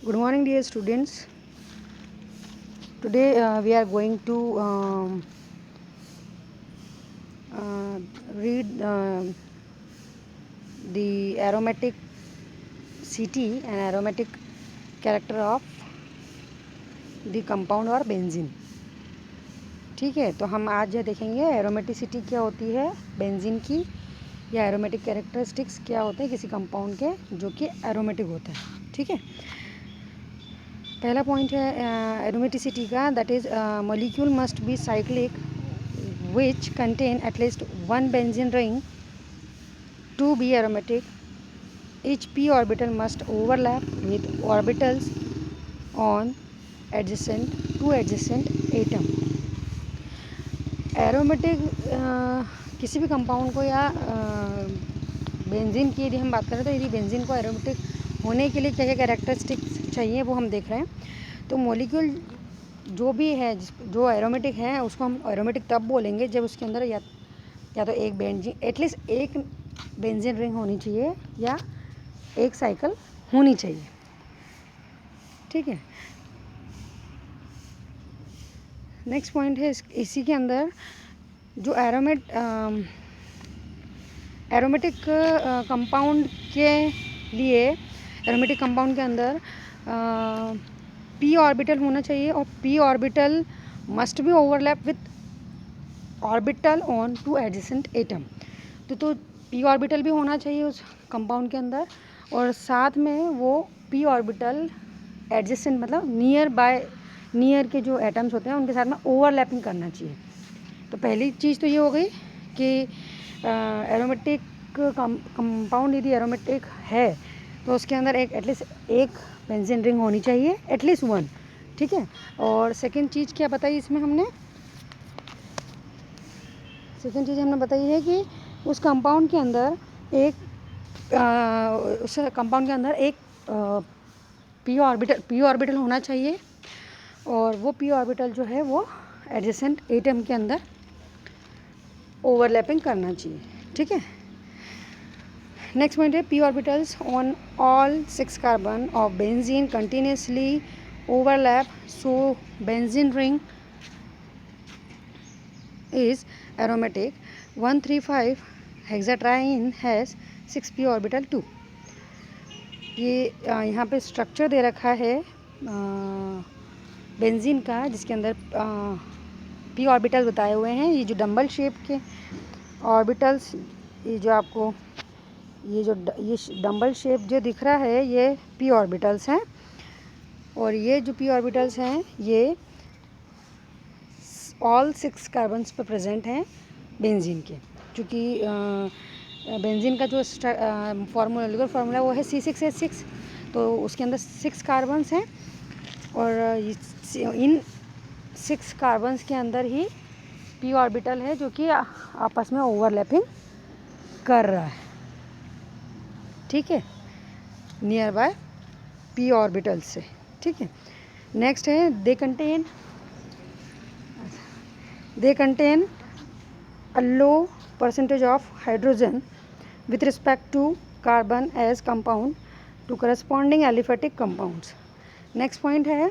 Good morning, dear students. Today we are going to read the aromatic CT and aromatic character of the compound और benzene. ठीक है, तो हम आज देखेंगे एरोमेटिसिटी क्या होती है बेंजीन की, या एरोमेटिक कैरेक्टरिस्टिक्स क्या होते हैं किसी कंपाउंड के जो कि एरोमेटिक होता है. ठीक है, पहला पॉइंट है एरोमेटिसिटी का, that is molecule must be cyclic which contain at least one benzene ring to be aromatic. Each p orbital must overlap with orbitals on two adjacent atom. Aromatic किसी भी कंपाउंड को या बेंजीन की यदि हम बात करें तो यदि बेंजीन को एरोमेटिक होने के लिए क्या क्या कैरेक्टरिस्टिक्स चाहिए वो हम देख रहे हैं. तो मॉलिक्यूल जो भी है जो एरोमेटिक है उसको हम एरोमेटिक तब बोलेंगे जब उसके अंदर या तो एक बेंजीन एटलीस्ट एक बेंजीन रिंग होनी चाहिए या एक साइकिल होनी चाहिए. ठीक है, नेक्स्ट पॉइंट है इसी के अंदर जो एरोमेटिक कंपाउंड के लिए एरोमेटिक कंपाउंड के अंदर p ऑर्बिटल होना चाहिए और p orbital must be overlap with orbital on two adjacent atom. तो p ऑर्बिटल भी होना चाहिए उस कंपाउंड के अंदर और साथ में वो p ऑर्बिटल एडजेसेंट मतलब नियर के जो एटम्स होते हैं उनके साथ में ओवरलैपिंग करना चाहिए. तो पहली चीज़ तो ये हो गई कि एरोमेटिक कंपाउंड यदि एरोमेटिक है तो उसके अंदर एटलीस्ट एक बेंजीन रिंग होनी चाहिए, एटलीस्ट वन. ठीक है, और सेकंड चीज़ क्या बताई इसमें हमने, सेकंड चीज़ हमने बताई है कि उस कंपाउंड के अंदर एक p ऑर्बिटल होना चाहिए और वो p ऑर्बिटल जो है वो एडजेसेंट एटम के अंदर ओवरलैपिंग करना चाहिए. ठीक है, नेक्स्ट पॉइंट है p orbitals on all 6 carbon of benzene continuously overlap so benzene ring is aromatic. 135 hexatriene has 6p orbital 2. ये यहाँ पे स्ट्रक्चर दे रखा है बेंजीन का जिसके अंदर p ऑर्बिटल बताए हुए हैं. ये जो डंबल शेप के ऑर्बिटल्स, ये जो आपको ये डंबल शेप जो दिख रहा है ये p ऑर्बिटल्स हैं और ये जो p ऑर्बिटल्स हैं ये ऑल 6 कार्बन्स पर प्रेजेंट हैं बेंजीन के. क्योंकि बेंजीन का जो मोलिकुलर फार्मूला वो है C6H6, तो उसके अंदर 6 कार्बन्स हैं और इन 6 कार्बन्स के अंदर ही p ऑर्बिटल है जो कि आपस में ओवरलैपिंग कर रहा है. ठीक है, नियर बाय p ऑर्बिटल से. ठीक है, नेक्स्ट है they contain a low percentage of hydrogen with respect to carbon as compound to corresponding aliphatic compounds. Next point है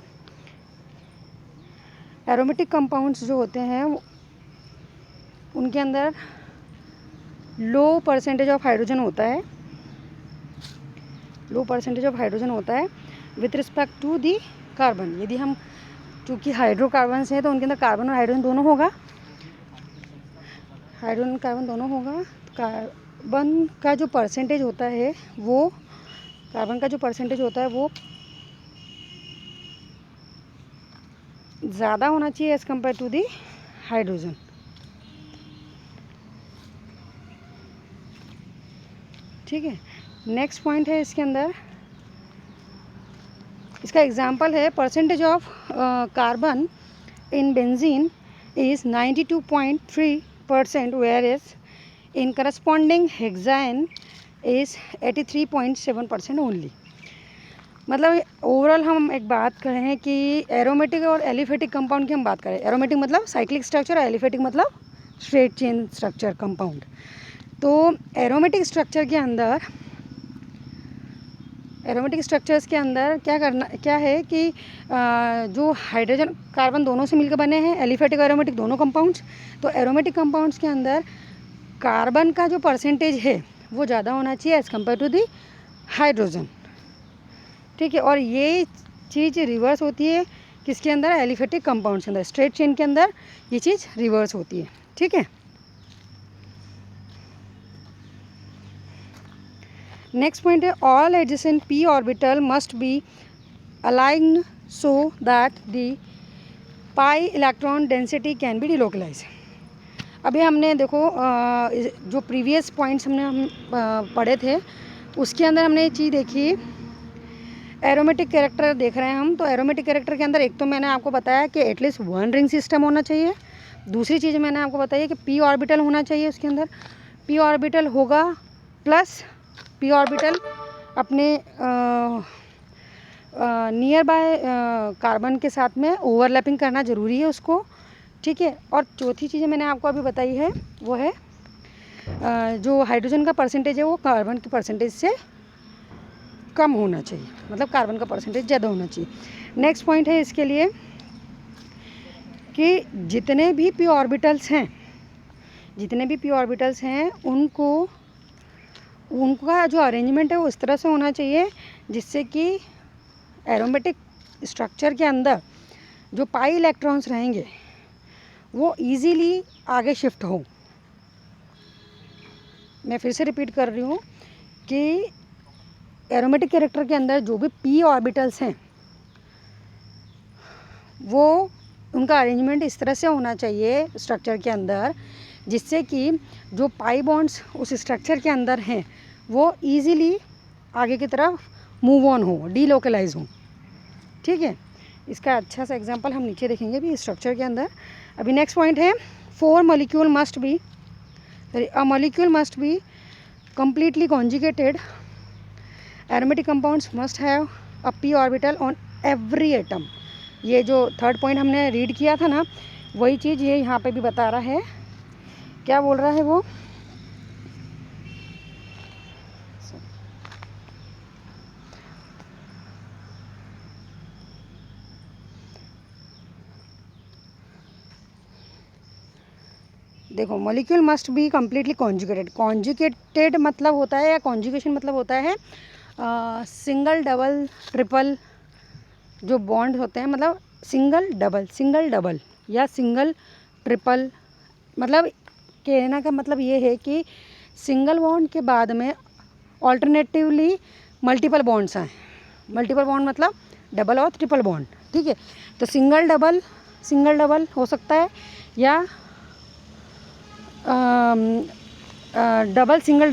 एरोमेटिक कंपाउंड्स जो होते हैं उनके अंदर लो परसेंटेज ऑफ हाइड्रोजन होता है with respect to the carbon. यदि हम चूँकि हाइड्रोकार्बन्स हैं तो उनके अंदर कार्बन और हाइड्रोजन दोनों होगा, हाइड्रोजन कार्बन दोनों होगा. कार्बन का जो परसेंटेज होता है वो ज़्यादा होना चाहिए as compare to the hydrogen. ठीक है, नेक्स्ट पॉइंट है इसके अंदर, इसका एग्जाम्पल है percentage of carbon in benzene is 92.3% whereas in corresponding hexane is 83.7% only. मतलब ओवरऑल हम एक बात करें कि एरोमेटिक और एलिफेटिक कंपाउंड की हम बात करें. एरोमेटिक मतलब साइक्लिक स्ट्रक्चर और एलिफेटिक मतलब स्ट्रेट चेन स्ट्रक्चर कंपाउंड. तो एरोमेटिक स्ट्रक्चर के अंदर एरोमेटिक स्ट्रक्चर्स के अंदर क्या है कि जो हाइड्रोजन कार्बन दोनों से मिलकर बने हैं, एलिफेटिक और एरोमेटिक दोनों कंपाउंड्स। तो एरोमेटिक कंपाउंड्स के अंदर कार्बन का जो परसेंटेज है वो ज़्यादा होना चाहिए as compare to the hydrogen, ठीक है। और ये चीज़ रिवर्स होती है किसके अंदर, एलिफेटिक कंपाउंड्स के अंदर, स्ट्रेट चेन के अंदर ये चीज़ रिवर्स होती है, ठीक है। नेक्स्ट पॉइंट है all adjacent p orbital must be aligned so that the pi electron density can be delocalise. अभी हमने देखो जो प्रीवियस पॉइंट्स हम पढ़े थे उसके अंदर हमने ये चीज़ देखी, एरोमेटिक कैरेक्टर देख रहे हैं हम। तो एरोमेटिक कैरेक्टर के अंदर एक तो मैंने आपको बताया कि एटलीस्ट 1 रिंग सिस्टम होना चाहिए। दूसरी चीज़ मैंने आपको बताई कि p ऑर्बिटल होना चाहिए उसके अंदर, p ऑर्बिटल होगा प्लस p ऑर्बिटल अपने नियर बाय कार्बन के साथ में ओवरलैपिंग करना ज़रूरी है उसको, ठीक है। और चौथी चीज़ मैंने आपको अभी बताई है वो है जो हाइड्रोजन का परसेंटेज है वो कार्बन के परसेंटेज से कम होना चाहिए, मतलब कार्बन का परसेंटेज ज़्यादा होना चाहिए। नेक्स्ट पॉइंट है इसके लिए कि जितने भी p ऑर्बिटल्स हैं उनका जो अरेंजमेंट है वो इस तरह से होना चाहिए जिससे कि एरोमेटिक स्ट्रक्चर के अंदर जो पाई इलेक्ट्रॉन्स रहेंगे वो इजीली आगे शिफ्ट हो। मैं फिर से रिपीट कर रही हूँ कि एरोमेटिक कैरेक्टर के अंदर जो भी p ऑर्बिटल्स हैं वो उनका अरेंजमेंट इस तरह से होना चाहिए स्ट्रक्चर के अंदर जिससे कि जो पाई बॉन्ड्स उस स्ट्रक्चर के अंदर हैं वो इजीली आगे की तरफ मूव ऑन हो, डीलोकलाइज हो, ठीक है। इसका अच्छा सा एग्जांपल हम नीचे देखेंगे भी स्ट्रक्चर के अंदर। अभी नेक्स्ट पॉइंट है a molecule must B completely conjugated. Aromatic compounds must have a p orbital on every atom. ये जो थर्ड पॉइंट हमने रीड किया था ना वही चीज़ ये यहाँ पे भी बता रहा है। क्या बोल रहा है वो, देखो molecule must be completely conjugated मतलब होता है या कॉन्जुगेशन मतलब होता है सिंगल डबल ट्रिपल जो बॉन्ड होते हैं, मतलब सिंगल डबल या सिंगल ट्रिपल, मतलब कहने का मतलब ये है कि सिंगल बॉन्ड के बाद में ऑल्टरनेटिवली मल्टीपल बॉन्ड्स आए। मल्टीपल बॉन्ड मतलब डबल और ट्रिपल बॉन्ड, ठीक है। तो सिंगल डबल हो सकता है या डबल सिंगल